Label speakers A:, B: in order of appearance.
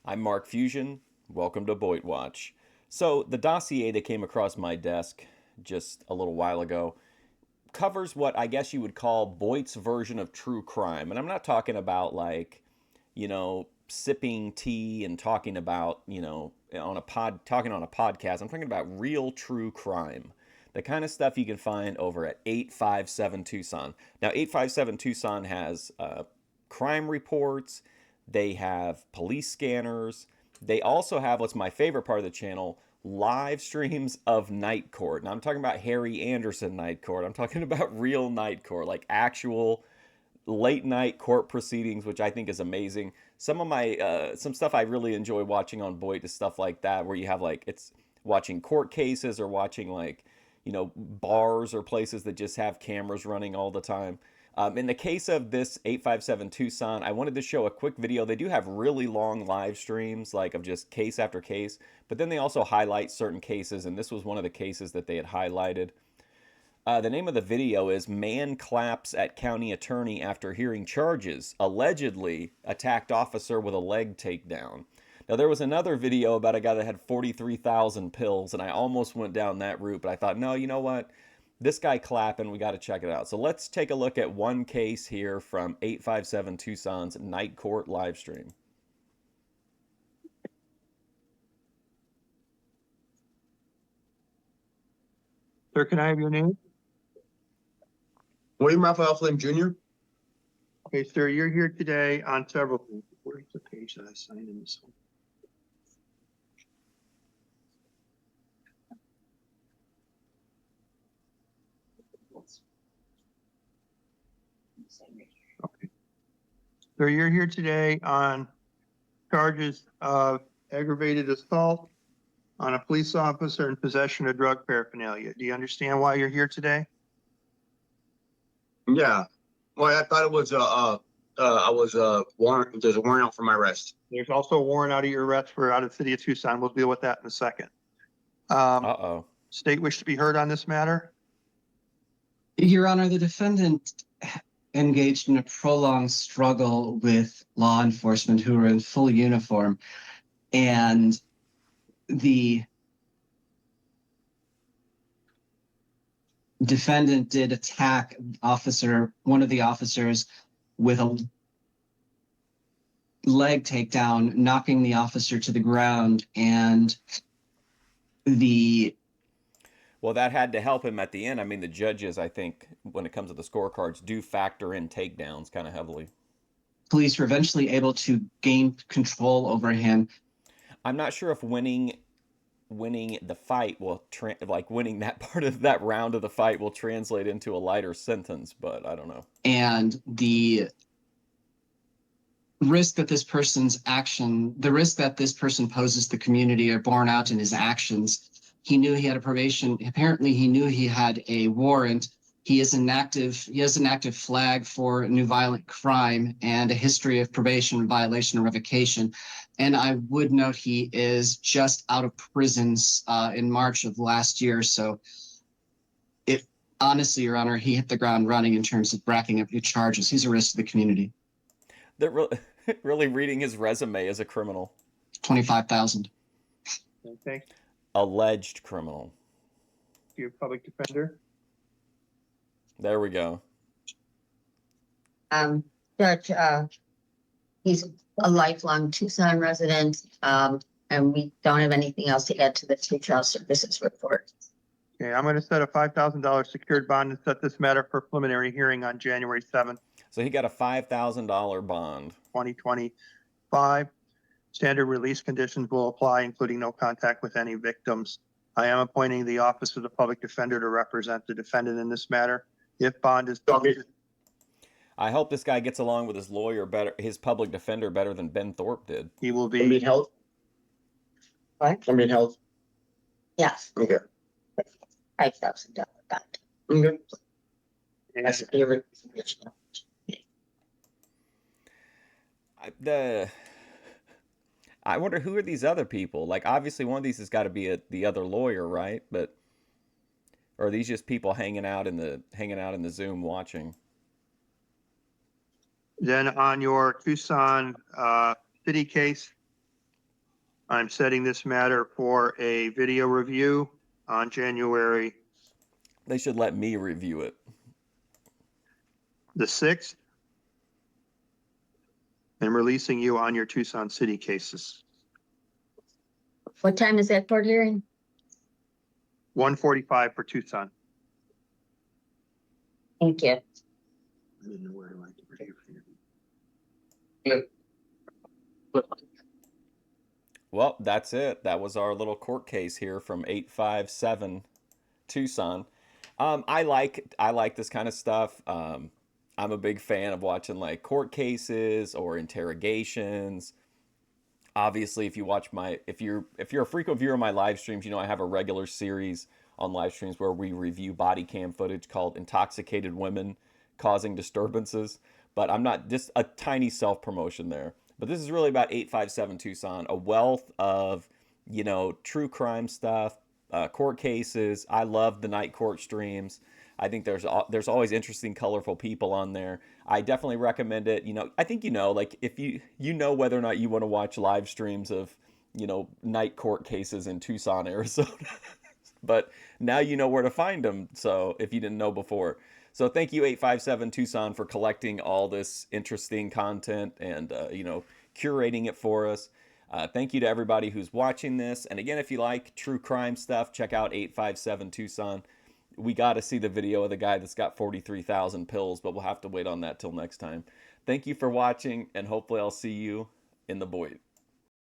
A: I'm Mark Fusion. Welcome to BOYTWATCH. So, the dossier that came across my desk just a little while ago covers what I guess you would call Boyd's version of true crime. And I'm not talking about sipping tea and talking about, talking on a podcast. I'm talking about real true crime. The kind of stuff you can find over at 857 Tucson. Now, 857 Tucson has crime reports, they have police scanners. They also have what's my favorite part of the channel, live streams of night court. Now I'm talking about Harry Anderson night court. I'm talking about real night court, like actual late night court proceedings, which I think is amazing. Some stuff I really enjoy watching on Boyd is stuff like that, where you have like it's watching court cases or watching bars or places that just have cameras running all the time. In the case of this 857 Tucson, I wanted to show a quick video. They do have really long live streams, like of just case after case, but then they also highlight certain cases, and this was one of the cases that they had highlighted. The name of the video is Man Claps at County Attorney After Hearing Charges, Allegedly Attacked Officer with a Leg Takedown. Now, there was another video about a guy that had 43,000 pills, and I almost went down that route, but I thought, no, you know what? This guy clapping, we got to check it out. So let's take a look at one case here from 857 Tucson's Night Court live stream.
B: Sir, can I have your name?
C: William Raphael Flynn Jr.
B: Okay, sir, you're here today on several things. Where's the page that I signed in this one? Okay. So you're here today on charges of aggravated assault on a police officer in possession of drug paraphernalia. Do you understand why you're here today?
C: Yeah. Well, I thought it was warrant. There's a warrant out for my arrest.
B: There's also a warrant out of your arrest for out of the city of Tucson. We'll deal with that in a second.
A: Uh-oh.
B: State wish to be heard on this matter?
D: Your Honor, the defendant engaged in a prolonged struggle with law enforcement who were in full uniform, and the defendant did attack one of the officers with a leg takedown, knocking the officer to the ground, and
A: well, that had to help him at the end. I mean, the judges, I think, when it comes to the scorecards, do factor in takedowns kind of heavily.
D: Police were eventually able to gain control over him.
A: I'm not sure if winning the fight will winning that part of that round of the fight will translate into a lighter sentence, but I don't know.
D: And the risk that this person poses to the community are borne out in his actions. He knew he had a probation. Apparently, he knew he had a warrant. He has an active flag for new violent crime and a history of probation violation and revocation. And I would note he is just out of prison in March of last year. So honestly, Your Honor, he hit the ground running in terms of bracking up new charges. He's a risk to the community.
A: They're really reading his resume as a criminal.
D: 25,000.
B: Okay.
A: Alleged criminal.
B: Your public defender?
A: There we go.
E: Judge, he's a lifelong Tucson resident, and we don't have anything else to add to the pretrial services report.
B: Okay, I'm going to set a $5,000 secured bond and set this matter for preliminary hearing on January 7th,
A: So he got a $5,000 bond.
B: 2025. Standard release conditions will apply, including no contact with any victims. I am appointing the Office of the Public Defender to represent the defendant in this matter. If bond is
A: I hope this guy gets along with his lawyer better, his public defender better than Ben Thorpe did.
B: he will
C: I'm
B: be
C: being held.
E: What?
C: I'm being held.
E: Yes,
C: Okay.
E: $5,000 bond.
C: Okay.
E: That's your
A: I wonder who are these other people? Like, obviously, one of these has got to be the other lawyer, right? But or are these just people hanging out in the Zoom watching?
B: Then on your Tucson city case, I'm setting this matter for a video review on January
A: They should let me review it.
B: the 6th and releasing you on your Tucson City cases.
E: What time is that court hearing?
B: 1:45 for Tucson.
E: Thank you.
A: Well, that's it. That was our little court case here from 857 Tucson. I like this kind of stuff. I'm a big fan of watching like court cases or interrogations. Obviously, if you're a frequent viewer of my live streams, you know I have a regular series on live streams where we review body cam footage called Intoxicated Women Causing Disturbances. But I'm not, just a tiny self promotion there. But this is really about 857 Tucson, a wealth of, you know, true crime stuff, court cases. I love the night court streams. I think there's always interesting, colorful people on there. I definitely recommend it. You know, I think, you know, like if you know whether or not you want to watch live streams of, you know, night court cases in Tucson, Arizona. But now you know where to find them. So if you didn't know before. So thank you 857 Tucson for collecting all this interesting content and, you know, curating it for us. Thank you to everybody who's watching this. And again, if you like true crime stuff, check out 857 Tucson. We got to see the video of the guy that's got 43,000 pills, but we'll have to wait on that till next time. Thank you for watching, and hopefully I'll see you in the Boyd.